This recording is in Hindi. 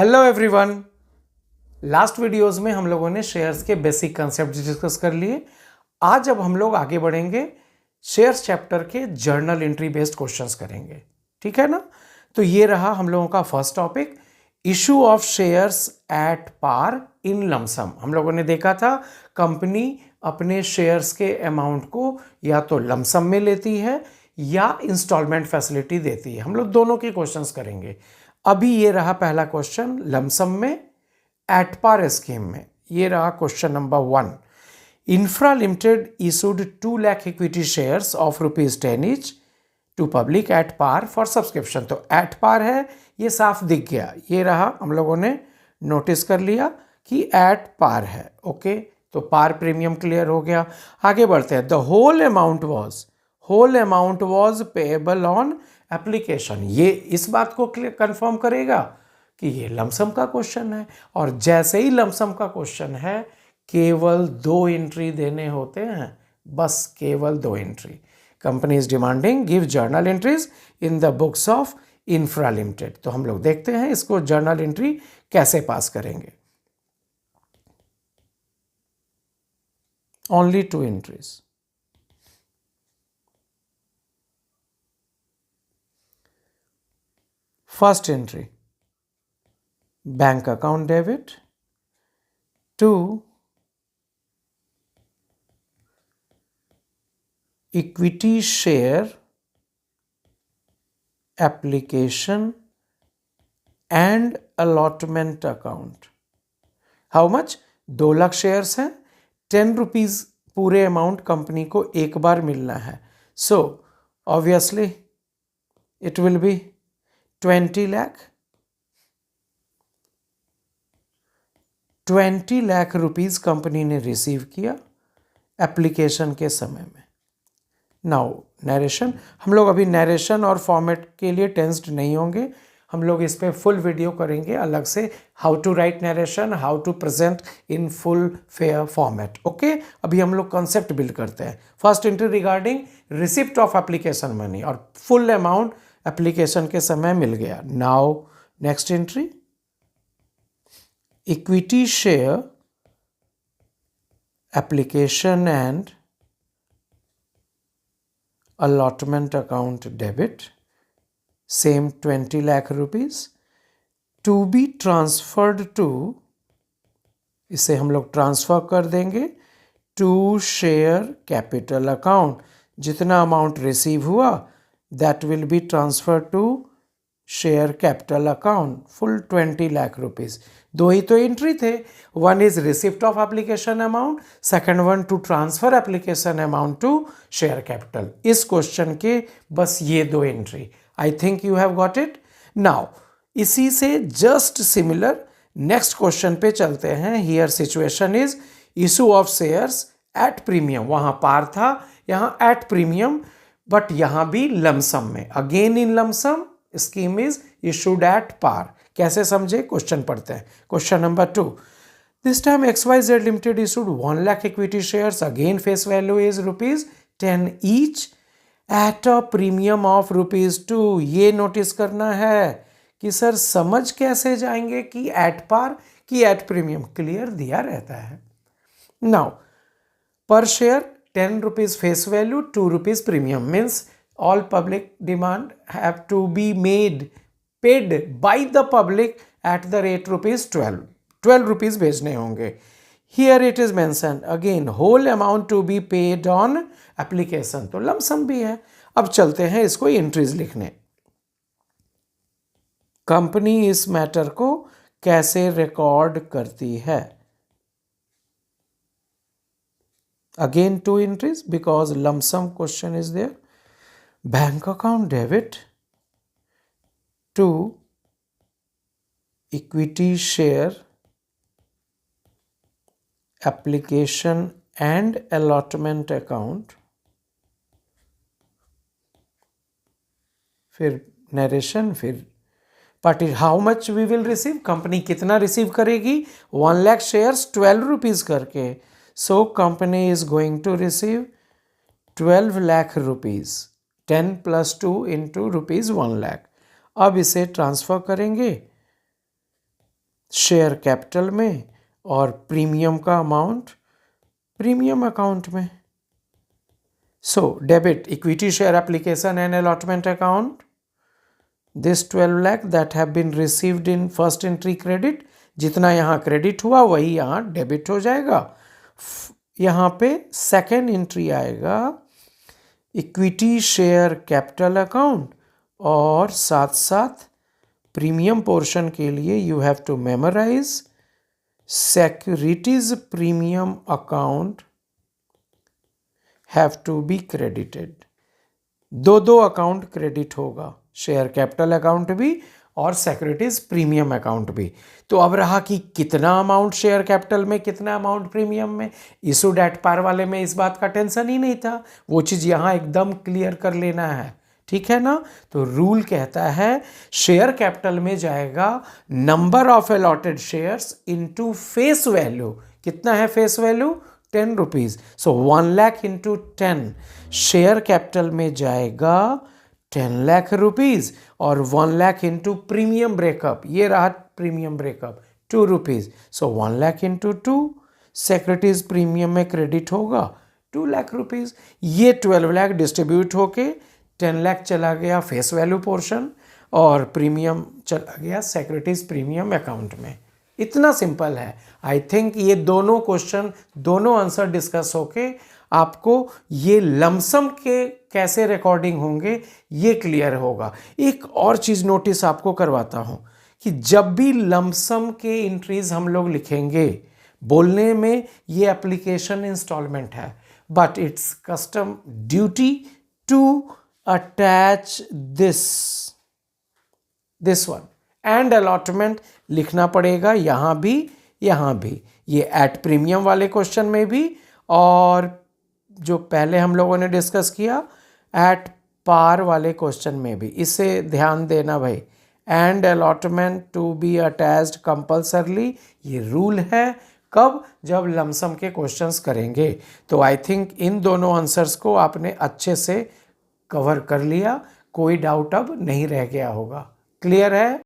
Hello everyone. लास्ट वीडियोस में हम लोगों ने शेयर्स के बेसिक कंसेप्ट डिस्कस कर लिए। आज अब हम लोग आगे बढ़ेंगे, शेयर्स चैप्टर के जर्नल एंट्री बेस्ड क्वेश्चंस करेंगे। ठीक है ना? तो ये रहा हम लोगों का first topic, issue of shares at par in lump sum. हम लोगों ने देखा था कंपनी अपने शेयर्स के अमाउंट को या तो लमसम में लेती है या इंस्टॉलमेंट फैसिलिटी देती है। हम लोग दोनों के क्वेश्चंस करेंगे। अभी ये रहा पहला क्वेश्चन, लमसम में एट पार स्कीम में। ये रहा question number 1। Infra limited issued 2 lakh equity shares of ₹10 each to public at par for subscription. तो एट पार है, ये साफ दिख गया। ये रहा, हम लोगों ने नोटिस कर लिया कि एट पार है। ओके, तो पार प्रीमियम क्लियर हो गया। आगे बढ़ते हैं। The whole amount was payable on application. ये इस बात को कंफर्म करेगा कि ये लमसम का क्वेश्चन है, और जैसे ही लमसम का क्वेश्चन है केवल 2 एंट्री देने होते हैं, बस केवल 2 entry. Company is demanding give journal entries in the books of infra limited. तो हम लोग देखते हैं इसको जर्नल एंट्री कैसे पास करेंगे। Only 2 entries. First entry, bank account debit to equity share application and allotment account. How much? 2 lakh shares हैं, 10 रुपीज पूरे अमाउंट कंपनी को एक बार मिलना है। So obviously it will be 20 lakh. 20 lakh rupees company ने रिसीव किया एप्लीकेशन के समय में। नाउ नरेशन, हम लोग अभी नरेशन और फॉर्मेट के लिए टेंस्ड नहीं होंगे। हम लोग इस पे फुल वीडियो करेंगे अलग से, how to write narration, how to present in full fair format. Okay, अभी हम लोग कॉन्सेप्ट बिल्ड करते हैं। First entry regarding receipt of application money, और फुल अमाउंट एप्लीकेशन के समय मिल गया। Now next entry, equity share application and allotment account debit, same 20 lakh rupees to be transferred to, इसे हम लोग ट्रांसफर कर देंगे टू शेयर कैपिटल अकाउंट। जितना अमाउंट रिसीव हुआ that will be transfer to share capital account, full 20 lakh rupees. 2 ही तो एंट्री थे, 1 is receipt of application amount, second 1 to transfer application amount to share capital. इस क्वेश्चन के बस ये 2 एंट्री। I think you have got it. Now इसी से जस्ट सिमिलर नेक्स्ट क्वेश्चन पे चलते हैं। Here situation is issue of shares at premium. वहां पार था, यहां एट प्रीमियम, बट यहां भी लमसम में। Again in lump sum, scheme is issued at par. कैसे समझे, क्वेश्चन पढ़ते हैं। Question number 2, this time XYZ limited issued 1 lakh equity shares, again face value is ₹10 each at a premium of ₹2। ये नोटिस करना है कि सर समझ कैसे जाएंगे कि एट पार कि एट प्रीमियम। क्लियर दिया रहता है। नाउ पर share 10 rupees face value, 2 rupees premium, means all public demand have to be paid by the public at the rate ₹12 rupees भेजने होंगे। Here it is mentioned again whole amount to be paid on application, तो लमसम भी है। अब चलते हैं इसको एंट्रीज लिखने। कंपनी इस मैटर को कैसे रिकॉर्ड करती है? Again 2 entries because lump sum question is there. Bank account debit to equity share application and allotment account, फिर नरेशन, फिर party. How much we will receive, company कितना रिसीव करेगी? 1 लाख शेयर्स 12 रुपीज करके। So company is going to receive 12 lakh rupees, 10 + 2 into ₹1 lakh. अब इसे ट्रांसफर करेंगे शेयर कैपिटल में और प्रीमियम का अमाउंट प्रीमियम अकाउंट में. So debit equity share application and allotment account. This 12 lakh that have been received in first entry credit, जितना यहाँ क्रेडिट हुआ वही यहाँ डेबिट हो जाएगा. यहाँ पे सेकेंड एंट्री आएगा इक्विटी शेयर कैपिटल अकाउंट और साथ साथ प्रीमियम पोर्शन के लिए you have to memorise securities premium account have to be credited. दो अकाउंट क्रेडिट होगा, शेयर कैपिटल अकाउंट भी और सिक्योरिटीज प्रीमियम अकाउंट भी. तो अब रहा कि कितना अमाउंट शेयर कैपिटल में, कितना अमाउंट प्रीमियम में. इशूड एट पार वाले में इस बात का टेंशन ही नहीं था, वो चीज़ यहाँ एकदम क्लियर कर लेना है. ठीक है ना. तो रूल कहता है शेयर कैपिटल में जाएगा number of allotted shares into face value. कितना है फेस वैल्यू? 10 रुपीज़. सो 1 लाख इंटू 10. शेयर कैपिटल में जाएगा 10 लाख रुपीज़ और 1 लाख इंटू प्रीमियम ब्रेकअप. ये रहा प्रीमियम ब्रेकअप 2 रुपीज़. सो 1 लाख इंटू 2. सिक्योरिटीज प्रीमियम में क्रेडिट होगा 2 लाख रुपीज़. ये 12 लाख डिस्ट्रीब्यूट होके 10 लाख चला गया फेस वैल्यू पोर्शन और प्रीमियम चला गया सिक्योरिटीज प्रीमियम अकाउंट में. इतना सिंपल है. आई थिंक ये दोनों क्वेश्चन, दोनों आंसर डिस्कस होके आपको ये लमसम के कैसे रिकॉर्डिंग होंगे ये क्लियर होगा. एक और चीज़ नोटिस आपको करवाता हूँ कि जब भी लमसम के एंट्रीज हम लोग लिखेंगे, बोलने में ये एप्लीकेशन इंस्टॉलमेंट है but it's custom duty to attach this one and allotment लिखना पड़ेगा यहाँ भी. ये एट प्रीमियम वाले क्वेश्चन में भी और जो पहले हम लोगों ने डिस्कस किया एट पार वाले क्वेश्चन में भी. इसे ध्यान देना भाई. And allotment to be attached compulsorily, ये रूल है. कब? जब लमसम के क्वेश्चंस करेंगे. तो आई थिंक इन दोनों आंसर्स को आपने अच्छे से कवर कर लिया. कोई डाउट अब नहीं रह गया होगा. क्लियर है?